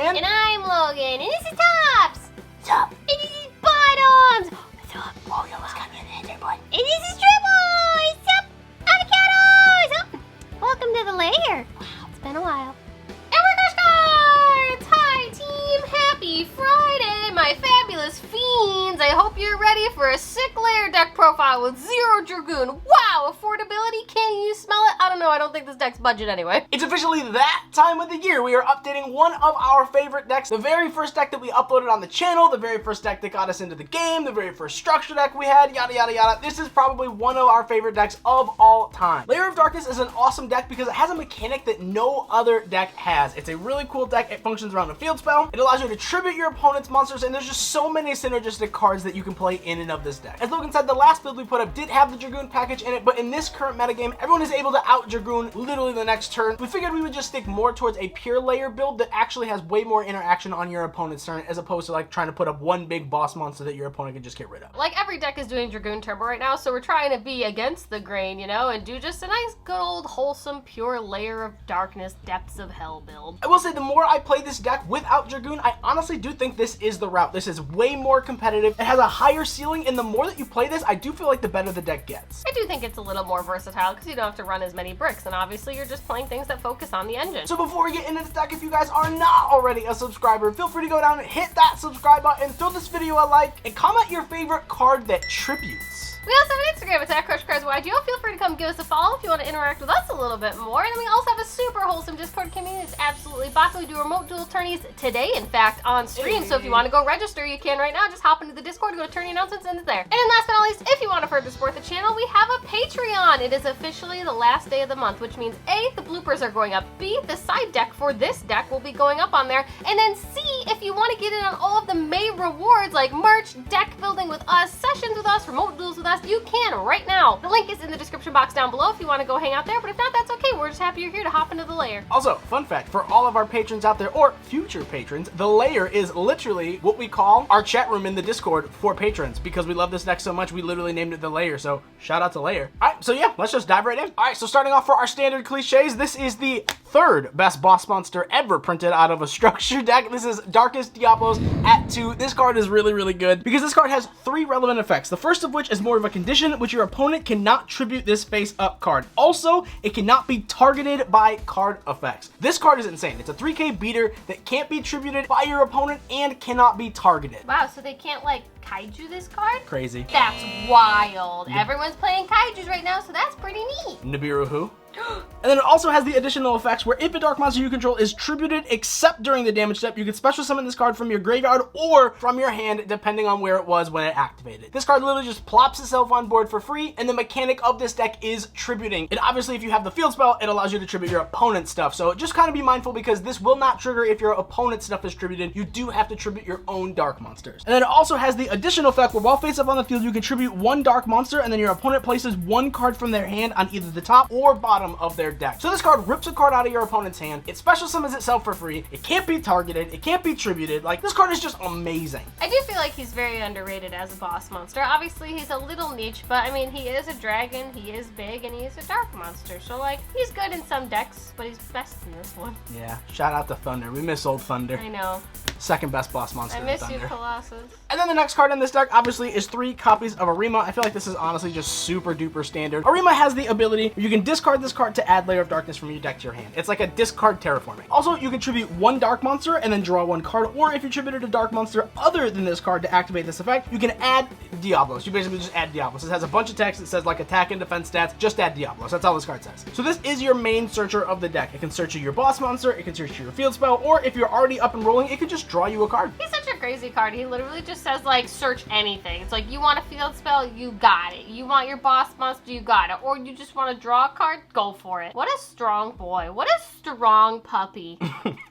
Ryan. And I'm Logan. And this is Tops. What's up? And this is Bottoms. What's up? Oh, you almost got me in there, boy. And this is Triple. What's up, avocados? Oh, welcome to the lair. Wow, it's been a while. And we're cards. Hi, team. Happy Friday, my fabulous fiends. I hope you're ready for a sick lair deck profile with 0 Dragoon. Wow, affordability. Can you smell it? I don't know. I don't think this deck's budget anyway. It's officially that time of the year. We are updating one of our favorite decks. The very first deck that we uploaded on the channel, the very first deck that got us into the game, the very first structure deck we had, yada, yada, yada. This is probably one of our favorite decks of all time. Lair of Darkness is an awesome deck because it has a mechanic that no other deck has. It's a really cool deck. It functions around a field spell. It allows you to tribute your opponent's monsters, and there's just so many synergistic cards that you can play in and of this deck. As Logan said, the last build we put up did have the Dragoon package in it, but in this current metagame, everyone is able to out Dragoon literally the next turn. We figured we would just stick more towards a pure layer build that actually has way more interaction on your opponent's turn, as opposed to like trying to put up one big boss monster that your opponent can just get rid of. Like every deck is doing Dragoon Turbo right now, so we're trying to be against the grain, you know, and do just a nice, good old, wholesome, pure Lair of Darkness, Depths of Hell build. I will say the more I play this deck without Dragoon, I honestly do think this is the route. This is way more competitive. It has a higher ceiling, and the more that you play this, I do feel like the better the deck gets. I do think it's a little more versatile because you don't have to run as many bricks, and obviously you're just playing things that focus on the engine. So before we get into this deck, if you guys are not already a subscriber, feel free to go down and hit that subscribe button, throw this video a like, and comment your favorite card that tributes. We also have an Instagram, it's @CrushCardsYGO. Feel free to come give us a follow if you want to interact with us a little bit more. And then we also have a super wholesome Discord community. It's absolutely boss. We do remote duel tourneys today, in fact, on stream. So if you want to go register, you can right now. Just hop into the Discord, go to tourney announcements, and it's there. And then last but not least, if you want to further support the channel, we have a Patreon. It is officially the last day of the month, which means A, the bloopers are going up, B, the side deck for this deck will be going up on there, and then C, if you want to get in on all of the May rewards like merch, deck building with us, sessions with us, remote duels with us, you can right now. The link is in the description box down below if you want to go hang out there, but if not, that's okay. We're just happy you're here to hop into the lair. Also, fun fact, for all of our patrons out there, or future patrons, the lair is literally what we call our chat room in the Discord for patrons, because we love this deck so much, we literally named it the lair, so shout out to Lair. Alright, so yeah, let's just dive right in. Alright, so starting off for our standard cliches, this is the third best boss monster ever printed out of a structure deck. This is Darkest Diablos at 2. This card is really, really good because this card has 3 relevant effects. The first of which is more of a condition, which your opponent cannot tribute this face-up card. Also, it cannot be targeted by card effects. This card is insane. It's a 3K beater that can't be tributed by your opponent and cannot be targeted. Wow, so they can't like kaiju this card? Crazy. That's wild. Everyone's playing kaijus right now, so that's pretty neat. Nibiru who? And then it also has the additional effects where if a dark monster you control is tributed except during the damage step, you can special summon this card from your graveyard or from your hand depending on where it was when it activated. This card literally just plops itself on board for free, and the mechanic of this deck is tributing. And obviously if you have the field spell, it allows you to tribute your opponent's stuff. So just kind of be mindful because this will not trigger if your opponent's stuff is tributed. You do have to tribute your own dark monsters. And then it also has the additional effect where while face up on the field, you can tribute 1 dark monster, and then your opponent places 1 card from their hand on either the top or bottom of their deck. So this card rips a card out of your opponent's hand, it special summons itself for free, it can't be targeted, it can't be tributed. Like, this card is just amazing. I do feel like he's very underrated as a boss monster. Obviously he's a little niche, but I mean he is a dragon, he is big, and he is a dark monster. So like, he's good in some decks, but he's best in this one. Yeah, shout out to Thunder. We miss old Thunder. I know. Second best boss monster. I miss Thunder. you, Colossus. And then the next card in this deck, obviously, is 3 copies of Arima. I feel like this is honestly just super duper standard. Arima has the ability, you can discard this card to add Lair of Darkness from your deck to your hand. It's like a discard terraforming. Also, you can tribute 1 dark monster and then draw 1 card, or if you tributed a dark monster other than this card to activate this effect, you can add Diablos. You basically just add Diablos. It has a bunch of text that says like attack and defense stats, just add Diablos. That's all this card says. So this is your main searcher of the deck. It can search your boss monster, it can search your field spell, or if you're already up and rolling, it can just draw you a card. He's such a crazy card. He literally just says like search anything. It's like you want a field spell, you got it. You want your boss monster, you got it. Or you just want to draw a card, go for it. What a strong boy. What a strong puppy.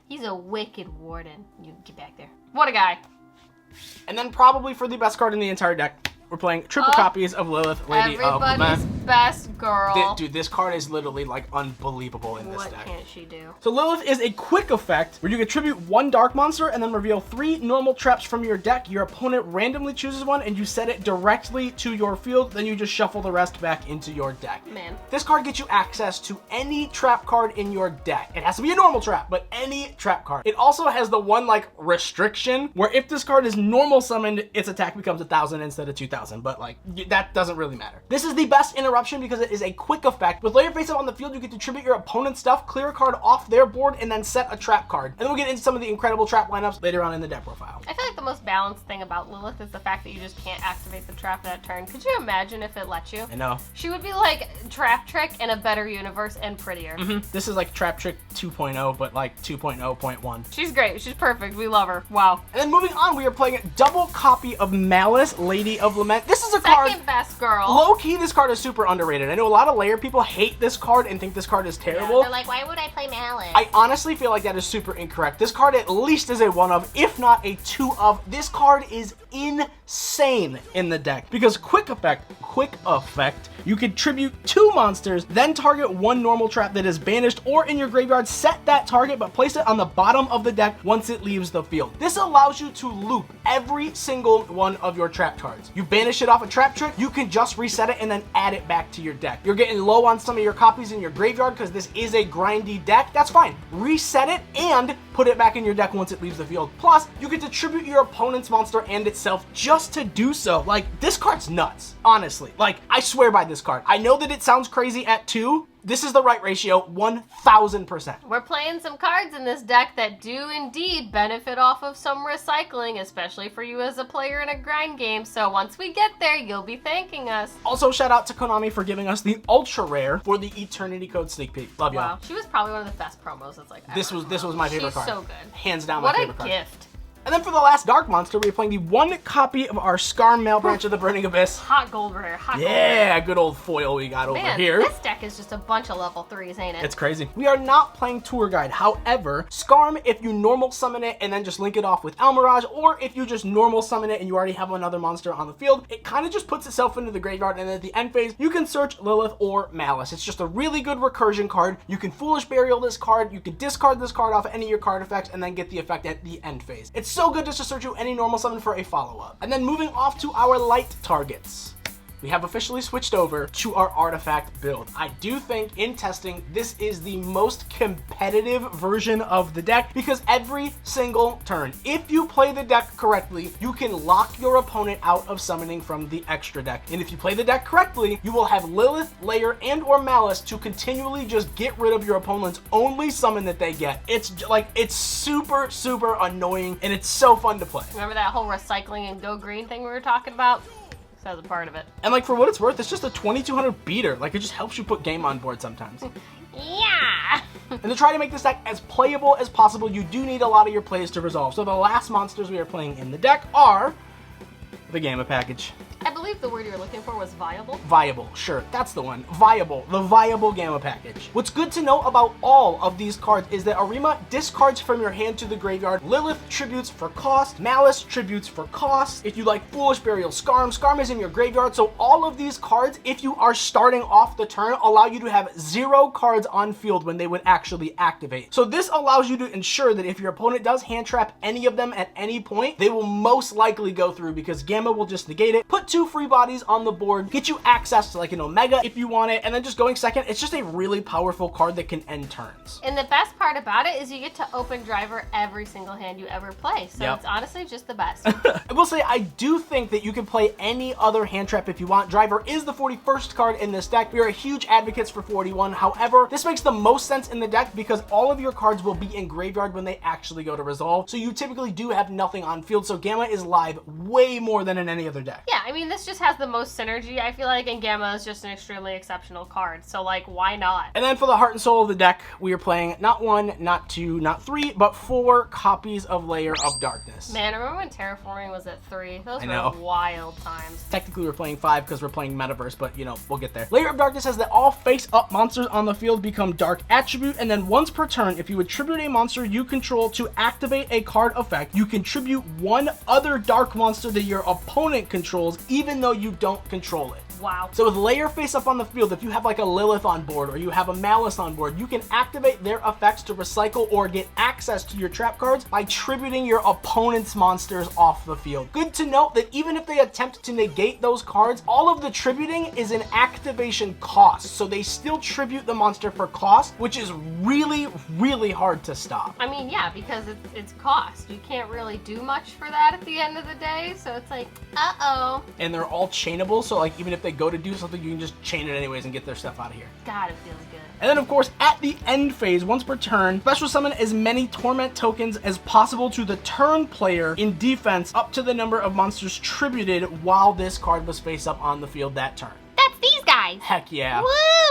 He's a wicked warden. You get back there. What a guy. And then probably for the best card in the entire deck, we're playing triple copies of Lilith, Lady of Everybody's Lament. best girl. Dude, this card is literally like unbelievable in this deck. What can't she do? So Lilith is a quick effect where you contribute 1 dark monster and then reveal 3 normal traps from your deck. Your opponent randomly chooses one and you set it directly to your field. Then you just shuffle the rest back into your deck. Man. This card gets you access to any trap card in your deck. It has to be a normal trap, but any trap card. It also has the one like restriction where if this card is normal summoned, its attack becomes 1,000 instead of 2,000, but like that doesn't really matter. This is the best interruption because it is a quick effect. With Lair face up on the field, you get to tribute your opponent's stuff, clear a card off their board, and then set a trap card. And then we'll get into some of the incredible trap lineups later on in the deck profile. I feel like the most balanced thing about Lilith is the fact that you just can't activate the trap that turn. Could you imagine if it let you? I know. She would be like Trap Trick in a better universe and prettier. This is like Trap Trick 2.0, but like 2.0.1. She's great. She's perfect. We love her. Wow. And then moving on, we are playing a double copy of Malice, Lady of Lament. This is a card. Second best girl. Low-key, this card is super underrated. I know a lot of Lair people hate this card and think this card is terrible. They're like, why would I play Malice? I honestly feel like that is super incorrect. This card at least is a 1 of, if not a 2 of. This card is insane in the deck because quick effect, you can tribute 2 monsters, then target 1 normal trap that is banished or in your graveyard, set that target but place it on the bottom of the deck once it leaves the field. This allows you to loop every single one of your trap cards. You banish it off a trap trick, you can just reset it and then add it back to your deck. You're getting low on some of your copies in your graveyard because this is a grindy deck. That's fine. Reset it and put it back in your deck once it leaves the field. Plus, you get to tribute your opponent's monster and itself just to do so. Like, this card's nuts, honestly. Like, I swear by this card. I know that it sounds crazy at 2. This is the right ratio, 1000%. We're playing some cards in this deck that do indeed benefit off of some recycling, especially for you as a player in a grind game. So once we get there, you'll be thanking us. Also, shout out to Konami for giving us the ultra rare for the Eternity Code sneak peek. Love y'all. Wow, she was probably one of the best promos that's like ever. This was my favorite card. She's so good. Hands down my favorite card. What a gift. And then for the last dark monster, we're playing the 1 copy of our Scar Mail Branch of the Burning Abyss. Hot gold rare. Hot gold Yeah, rare. good old foil we got over Man, here. this deck is just a bunch of level 3s, ain't it? It's crazy. We are not playing Tour Guide. However, Scarm, if you normal summon it and then just link it off with Almirage, or if you just normal summon it and you already have another monster on the field, it kind of just puts itself into the graveyard, and then at the end phase, you can search Lilith or Malice. It's just a really good recursion card. You can Foolish Burial this card, you can discard this card off any of your card effects, and then get the effect at the end phase. It's so good just to search you any normal summon for a follow-up. And then moving off to our light targets. We have officially switched over to our artifact build. I do think in testing, this is the most competitive version of the deck because every single turn, if you play the deck correctly, you can lock your opponent out of summoning from the extra deck. And if you play the deck correctly, you will have Lilith, Lair, and or Malice to continually just get rid of your opponent's only summon that they get. It's like, it's super, super annoying and it's so fun to play. Remember that whole recycling and go green thing we were talking about? That was a part of it. And like for what it's worth, it's just a 2200 beater. Like it just helps you put game on board sometimes. Yeah! And to try to make this deck as playable as possible, you do need a lot of your plays to resolve. So the last monsters we are playing in the deck are the Gamma package. I believe the word you were looking for was viable. Viable, sure, that's the one. Viable, the viable Gamma package. What's good to know about all of these cards is that Arima discards from your hand to the graveyard. Lilith tributes for cost. Malice tributes for cost. If you like Foolish Burial, Scarm is in your graveyard. So all of these cards, if you are starting off the turn, allow you to have 0 cards on field when they would actually activate. So this allows you to ensure that if your opponent does hand trap any of them at any point, they will most likely go through because Gamma will just negate it. Put 2 free bodies on the board, get you access to like an Omega if you want it, and then just going second, it's just a really powerful card that can end turns. And the best part about it is you get to open driver every single hand you ever play. So Yep. It's honestly just the best. I will say, I do think that you can play any other hand trap if you want. Driver is the 41st card in this deck. We are huge advocates for 41. However, this makes the most sense in the deck because all of your cards will be in graveyard when they actually go to resolve. So you typically do have nothing on field. So Gamma is live way more than in any other deck. Yeah, I mean, this just has the most synergy, I feel like, and Gamma is just an extremely exceptional card. So, like, why not? And then for the heart and soul of the deck, we are playing not 1, not 2, not 3, but 4 copies of Lair of Darkness. Man, I remember when Terraforming was at 3. Those I were know. wild times. Technically, we're playing 5 because we're playing Metaverse, but, you know, we'll get there. Lair of Darkness says that all face-up monsters on the field become Dark Attribute, and then once per turn, if you attribute a monster you control to activate a card effect, you contribute 1 other Dark monster that your opponent controls, even though you don't control it. Wow. So with Lair face up on the field, if you have like a Lilith on board or you have a Malice on board, you can activate their effects to recycle or get access to your trap cards by tributing your opponent's monsters off the field. Good to note that even if they attempt to negate those cards, all of the tributing is an activation cost. So they still tribute the monster for cost, which is really, really hard to stop. I mean, yeah, because it's cost. You can't really do much for that at the end of the day, so it's like, uh-oh. And they're all chainable, so like even if they go to do something, you can just chain it anyways and get their stuff out of here. God, it feels good. And then of course, at the end phase, once per turn, special summon as many torment tokens as possible to the turn player in defense up to the number of monsters tributed while this card was face up on the field that turn. That's these guys. Heck yeah. Woo!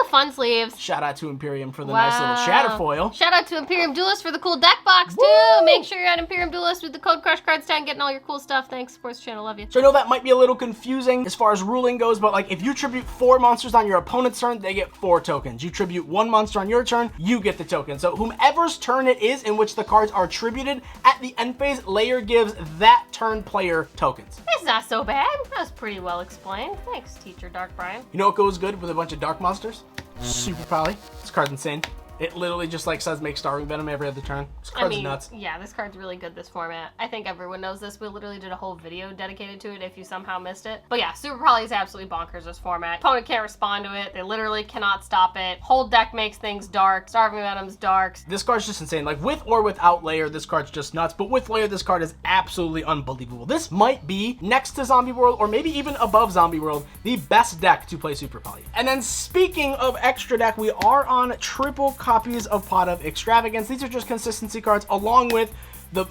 Fun sleeves. Shout out to Imperium for the nice little Shatterfoil. Shout out to Imperium Duelist for the cool deck box, too. Make sure you're at Imperium Duelist with the code Crush Cards 10, getting all your cool stuff. Thanks, Sports Channel. Love you. So I know that might be a little confusing as far as ruling goes, but like if you tribute 4 monsters on your opponent's turn, they get 4 tokens. You tribute 1 monster on your turn, you get the token. So whomever's turn it is in which the cards are tributed, at the end phase, Lair gives that turn player tokens. It's not so bad. That was pretty well explained. Thanks, Teacher Dark Brian. You know what goes good with a bunch of dark monsters? Super Poly. This card's insane. It literally just like says make Starving Venom every other turn. This card's nuts. Yeah, this card's really good this format. I think everyone knows this. We literally did a whole video dedicated to it if you somehow missed it. But yeah, Super Poly is absolutely bonkers this format. Opponent can't respond to it. They literally cannot stop it. Whole deck makes things dark. Starving Venom's dark. This card's just insane. Like with or without Lair, this card's just nuts. But with Lair, this card is absolutely unbelievable. This might be next to Zombie World or maybe even above Zombie World, the best deck to play Super Poly. And then speaking of extra deck, we are on triple copies of Pot of Extravagance. These are just consistency cards along with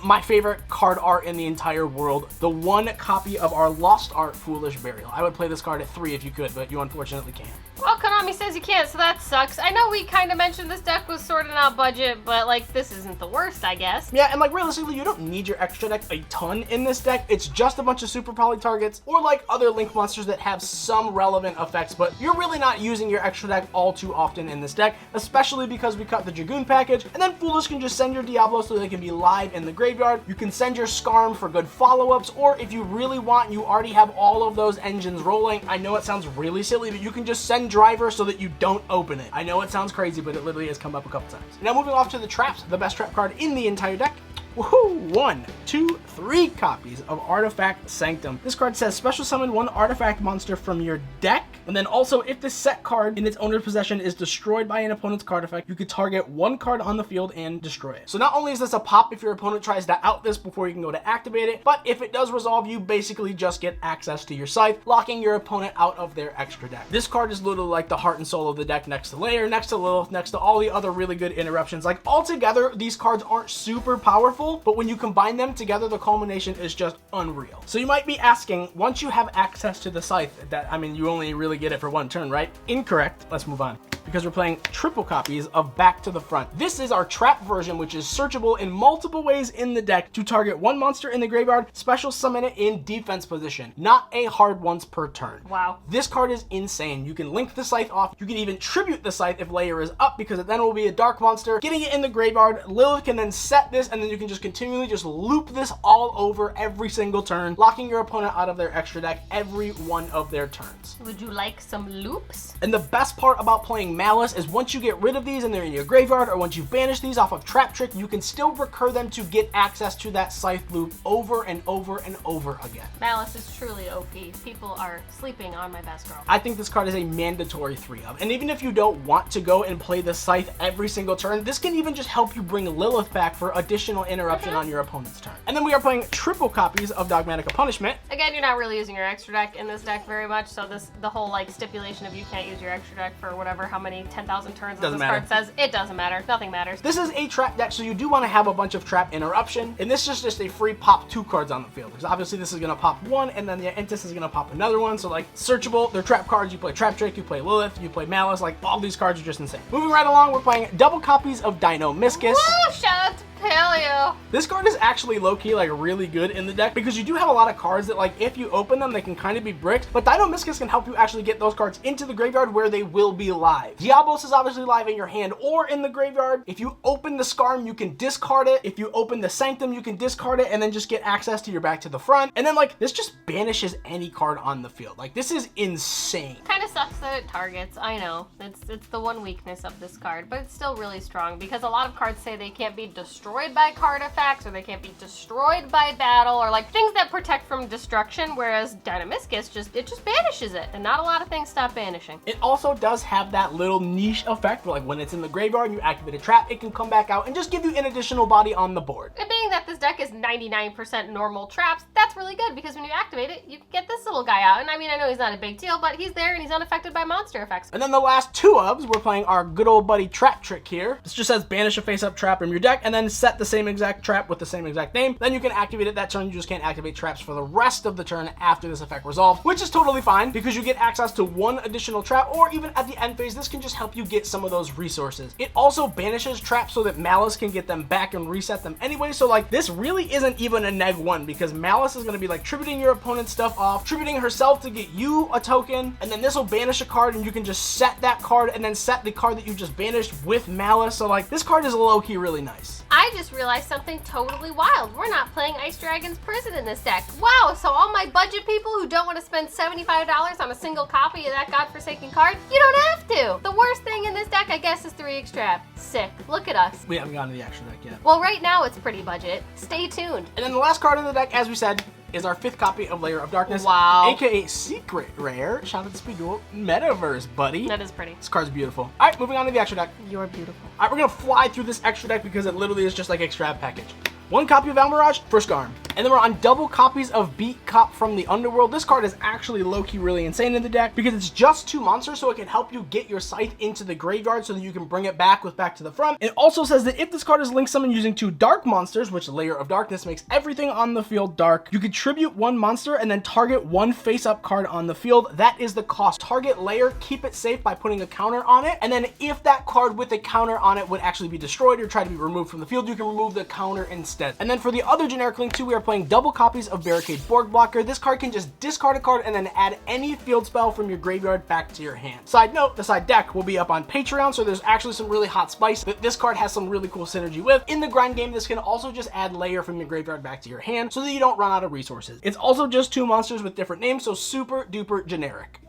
my favorite card art in the entire world, the 1 copy of our Lost Art Foolish Burial. I would play this card at 3 if you could, but you unfortunately can't. Well, Konami says you can't, so that sucks. I know we kind of mentioned this deck was sort of not budget, but like this isn't the worst, I guess. Yeah, and like realistically, you don't need your extra deck a ton in this deck. It's just a bunch of Super Poly targets or like other Link monsters that have some relevant effects, but you're really not using your extra deck all too often in this deck, especially because we cut the Dragoon package, and then Foolish can just send your Diablo so they can be live in the graveyard. You can send your Skarm for good follow-ups, or if you really want, you already have all of those engines rolling. I know it sounds really silly, but you can just send Driver so that you don't open it. I know it sounds crazy, but it literally has come up a couple times. Now moving off to the traps, the best trap card in the entire deck. Woohoo! 1, 2, 3 copies of Artifact Sanctum. This card says special summon 1 artifact monster from your deck, and then also if this set card in its owner's possession is destroyed by an opponent's card effect, you could target 1 card on the field and destroy it. So not only is this a pop if your opponent tries to out this before you can go to activate it, but if it does resolve, you basically just get access to your scythe, locking your opponent out of their extra deck. This card is literally like the heart and soul of the deck, next to Lair, next to Lilith, next to all the other really good interruptions. Like altogether, these cards aren't super powerful, but when you combine them together, the culmination is just unreal. So you might be asking, once you have access to the scythe, you only really get it for 1 turn, right? Incorrect. Let's move on. Because we're playing triple copies of Back to the Front. This is our trap version, which is searchable in multiple ways in the deck to target 1 monster in the graveyard, special summon it in defense position, not a hard once per turn. Wow. This card is insane. You can link the scythe off. You can even tribute the scythe if Lair is up, because then it will be a dark monster. Getting it in the graveyard, Lilith can then set this, and then you can just continually just loop this all over every single turn, locking your opponent out of their extra deck every one of their turns. Would you like some loops? And the best part about playing Malice is once you get rid of these and they're in your graveyard, or once you banish these off of Trap Trick, you can still recur them to get access to that scythe loop over and over and over again. Malice is truly OP. People are sleeping on my best girl. I think this card is a mandatory 3-of. And even if you don't want to go and play the scythe every single turn, this can even just help you bring Lilith back for additional interruption on your opponent's turn. And then we are playing triple copies of Dogmatica Punishment. Again, you're not really using your extra deck in this deck very much, so the whole like stipulation of you can't use your extra deck for whatever how many 10,000 turns as this card says, it doesn't matter. Nothing matters. This is a trap deck, so you do want to have a bunch of trap interruption, and this is just a free pop 2 cards on the field, because obviously this is going to pop 1, and then the Entis is going to pop another one. So like searchable, they're trap cards. You play Trap Trick, you play Lilith, you play Malice, like all these cards are just insane. Moving right along, we're playing double copies of Dino Miscus. Woo! Shout out to Hell yeah. This card is actually low-key like really good in the deck because you do have a lot of cards that like if you open them they can kind of be bricked, but Dino-Miscus can help you actually get those cards into the graveyard where they will be live. Diablos is obviously live in your hand or in the graveyard. If you open the Skarm, you can discard it. If you open the Sanctum, you can discard it and then just get access to your back to the front. And then like this just banishes any card on the field. Like this is insane. Kind of sucks that it targets. I know. It's the one weakness of this card, but it's still really strong because a lot of cards say they can't be destroyed by card effects or they can't be destroyed by battle or like things that protect from destruction, whereas Dino-Miscus just banishes it, and not a lot of things stop banishing. It also does have that little niche effect where like when it's in the graveyard and you activate a trap, it can come back out and just give you an additional body on the board. And being that this deck is 99% normal traps, that's really good because when you activate it, you can get this little guy out. And I mean, I know he's not a big deal, but he's there and he's unaffected by monster effects. And then the last two ofs, we're playing our good old buddy Trap Trick here. This just says banish a face-up trap from your deck and then set the same exact trap with the same exact name. Then you can activate it that turn. You just can't activate traps for the rest of the turn after this effect resolves, which is totally fine because you get access to one additional trap, or even at the end phase, this can just help you get some of those resources. It also banishes traps so that Malice can get them back and reset them anyway. So like this really isn't even a neg one because Malice is going to be like tributing your opponent's stuff off, tributing herself to get you a token, and then this will banish a card and you can just set that card and then set the card that you just banished with Malice. So like this card is low-key really nice. I just realized something totally wild. We're not playing Ice Dragon's Prison in this deck. Wow, so all my budget people who don't want to spend $75 on a single copy of that godforsaken card, you don't have to. The worst thing in this deck, I guess, is 3x Trap. Sick. Look at us. We haven't gotten to the extra deck yet. Well, right now it's pretty budget. Stay tuned. And then the last card in the deck, as we said, is our 5th copy of Lair of Darkness. Wow. AKA Secret Rare. Shout out to Speed Duel Metaverse, buddy. That is pretty. This card's beautiful. All right, moving on to the extra deck. You're beautiful. All right, we're going to fly through this extra deck because it literally is just like Extrab package. 1 copy of Almirage for Skarm. And then we're on double copies of Beat Cop from the Underworld. This card is actually low-key really insane in the deck because it's just 2 monsters, so it can help you get your Scythe into the graveyard so that you can bring it back with Back to the Front. It also says that if this card is link summoned using 2 dark monsters, which Lair of Darkness makes everything on the field dark, you can tribute 1 monster and then target 1 face-up card on the field. That is the cost. Target Lair, keep it safe by putting a counter on it, and then if that card with a counter on it would actually be destroyed or try to be removed from the field, you can remove the counter instead. And then for the other generic link too, we are playing double copies of Barricade Borg Blocker. This card can just discard a card and then add any field spell from your graveyard back to your hand. Side note, the side deck will be up on Patreon, so there's actually some really hot spice that this card has some really cool synergy with. In the grind game, this can also just add Lair from your graveyard back to your hand so that you don't run out of resources. It's also just 2 monsters with different names, so super duper generic.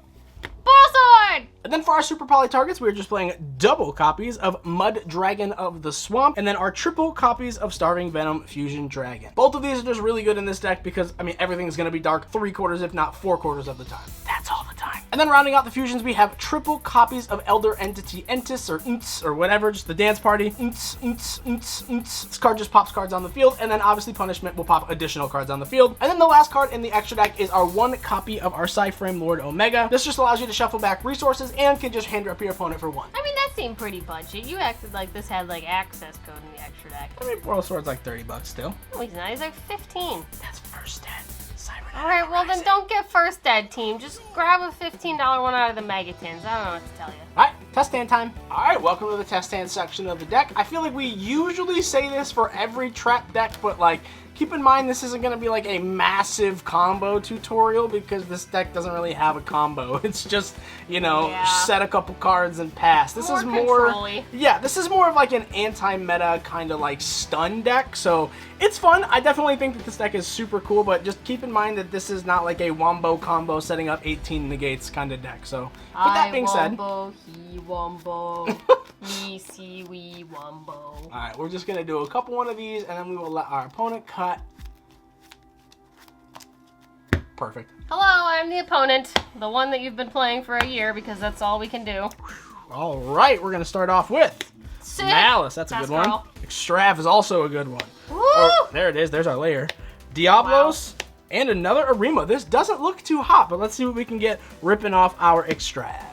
Bullsword! And then for our super poly targets, we're just playing double copies of Mud Dragon of the Swamp, and then our triple copies of Starving Venom Fusion Dragon. Both of these are just really good in this deck because, I mean, everything is going to be dark 3/4, if not 4/4 of the time. That's all the time. And then rounding out the fusions, we have triple copies of Elder Entity Entis, or Nts, or whatever, just the dance party. Nts, Nts, Nts, Nts. This card just pops cards on the field, and then obviously Punishment will pop additional cards on the field. And then the last card in the extra deck is our 1 copy of our Psyframe Lord Omega. This just allows you to shuffle back resources and can just hand up your opponent for 1. I mean, that seemed pretty budget. You acted like this had like access code in the extra deck. I mean, World Sword's like $30 still. No, he's not. He's like 15. That's first dead. Alright, well then don't get first dead, team. Just grab a $15 one out of the Megatins. I don't know what to tell you. Alright, test stand time. Alright, welcome to the test stand section of the deck. I feel like we usually say this for every trap deck, but like, keep in mind this isn't going to be like a massive combo tutorial because this deck doesn't really have a combo. It's just, you know, set a couple cards and pass. This is more, control-y. Yeah, this is more of like an anti-meta kind of like stun deck. So it's fun. I definitely think that this deck is super cool, but just keep in mind that this is not like a wombo combo setting up 18 negates kind of deck. So with that being said, wombo, he wombo, me see we wombo. Alright, we're just going to do a couple one of these and then we will let our opponent cut. Perfect. Hello, I'm the opponent. The one that you've been playing for a year because that's all we can do. Alright, we're going to start off with Malice. That's a good one. Extrav is also a good one. Oh, there it is. There's our Lair. Diablos and another Arima. This doesn't look too hot, but let's see what we can get ripping off our Extrav.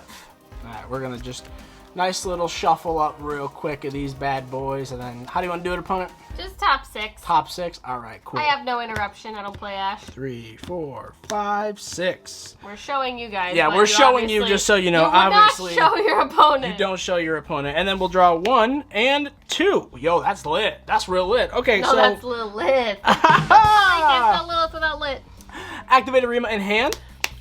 Alright, we're going to just Nice little shuffle up real quick of these bad boys. And then, how do you want to do it, opponent? Just top 6. Top 6? All right, cool. I have no interruption. I don't play Ash. 3, 4, 5, 6. We're showing you guys. Yeah, but we're showing you just so you know. You will obviously, not show your opponent. you don't show your opponent. And then we'll draw 1 and 2. Yo, that's lit. That's real lit. Okay, No, so. that's Lilith. I can't spell Lilith without lit. Activate Arima in hand,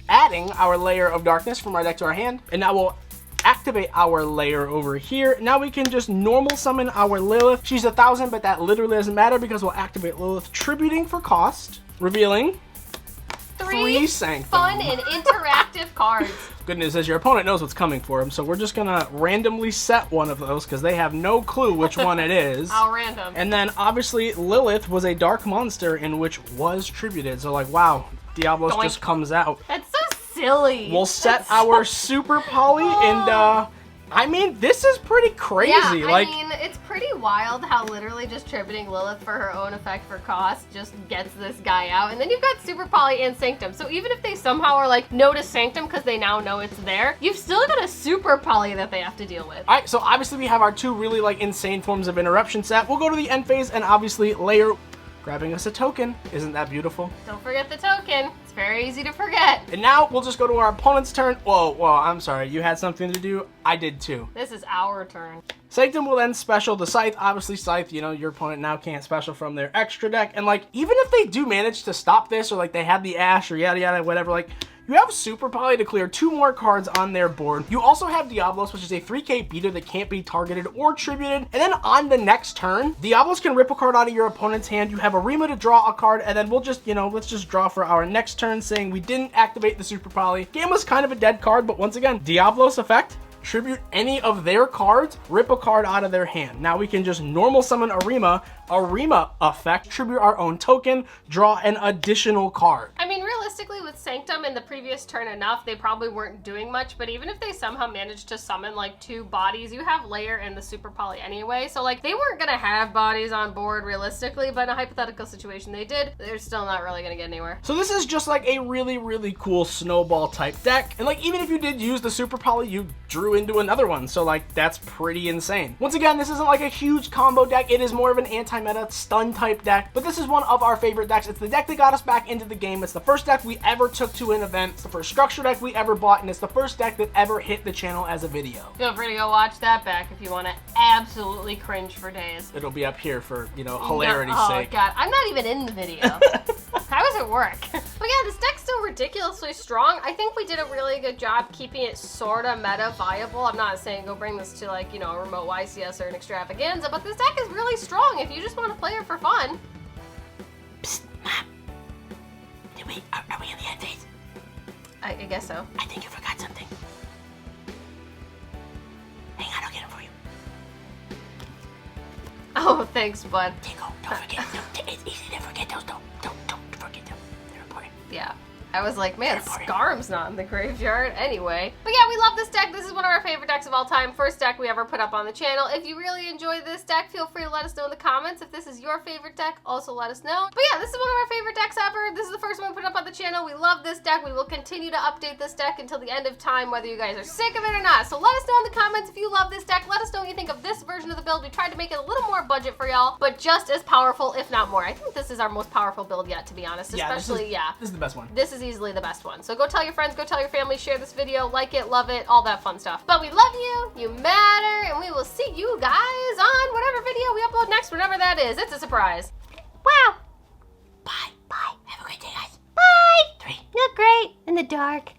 adding our Lair of Darkness from our deck to our hand. And now we'll activate our Lair over here. Now we can just normal summon our Lilith. She's 1,000, but that literally doesn't matter because we'll activate Lilith, tributing for cost, revealing 3 Sanctum. Fun and interactive cards. Good news is your opponent knows what's coming for him, so we're just gonna randomly set one of those because they have no clue which one it is. I'll random. And then obviously Lilith was a dark monster in which was tributed. So like, wow, Diablos Doink. just comes out. That's so silly. We'll set our super poly and I mean, this is pretty crazy. Yeah, like, I mean, it's pretty wild how literally just tributing Lilith for her own effect for cost just gets this guy out. And then you've got Super Poly and Sanctum. So even if they somehow are like, notice Sanctum because they now know it's there, you've still got a Super Poly that they have to deal with. Alright, so obviously we have our 2 really like insane forms of interruption set. We'll go to the end phase and obviously Lair grabbing us a token. Isn't that beautiful? Don't forget the token. It's very easy to forget. And now we'll just go to our opponent's turn. Whoa, I'm sorry. You had something to do? I did too. This is our turn. Sanctum will then special the Scythe. Obviously, Scythe, you know, your opponent now can't special from their extra deck. And like, even if they do manage to stop this or like they have the Ash or yada yada, whatever, like, you have Super Poly to clear 2 more cards on their board. You also have Diablos, which is a 3k beater that can't be targeted or tributed. And then on the next turn, Diablos can rip a card out of your opponent's hand. You have Arima to draw a card, and then we'll just, you know, let's just draw for our next turn, saying we didn't activate the Super Poly. Game was kind of a dead card, but once again, Diablos effect. Tribute any of their cards, rip a card out of their hand. Now we can just normal summon Arima effect, tribute our own token, draw an additional card. I mean, realistically, with Sanctum in the previous turn enough, they probably weren't doing much, but even if they somehow managed to summon like 2 bodies, you have Lair and the Super Poly anyway, so like they weren't gonna have bodies on board realistically, but in a hypothetical situation they did, they're still not really gonna get anywhere. So this is just like a really, really cool snowball type deck, and like even if you did use the Super Poly, you drew into another one, so like that's pretty insane. Once again, this isn't like a huge combo deck, it is more of an anti-meta stun type deck, but this is one of our favorite decks. It's the deck that got us back into the game. It's the first deck we ever took to an event. It's the first structure deck we ever bought, and it's the first deck that ever hit the channel as a video. Feel free to go watch that back if you want to absolutely cringe for days. It'll be up here for, you know, hilarity's sake. Oh god, I'm not even in the video. How does it work? But yeah, this deck's still ridiculously strong. I think we did a really good job keeping it sorta meta viable. I'm not saying go bring this to like, you know, a remote YCS or an extravaganza, but this deck is really strong if you just want to play it for fun. Psst, Mom. Are we in the end phase? I guess so. I think you forgot something. Hang on, I'll get it for you. Oh, thanks, bud. Tingle, don't forget. It's easy to forget those. Don't forget them. They're important. Yeah. I was like, man, Scarm's not in the graveyard. Anyway. But yeah, we love this deck. This is one of our favorite decks of all time. First deck we ever put up on the channel. If you really enjoy this deck, feel free to let us know in the comments. If this is your favorite deck, also let us know. But yeah, this is one of our favorite decks ever. This is the first one we put up on the channel. We love this deck. We will continue to update this deck until the end of time, whether you guys are sick of it or not. So let us know in the comments if you love this deck. Let us know what you think of this version of the build. We tried to make it a little more budget for y'all, but just as powerful, if not more. I think this is our most powerful build yet, to be honest. Especially, This is the best one. This is easily the best one. So go tell your friends, go tell your family, share this video, like it, love it, all that fun stuff. But we love you, you matter, and we will see you guys on whatever video we upload next, whenever that is. It's a surprise. Wow. Bye. Have a great day, guys. Bye. 3. Look great in the dark.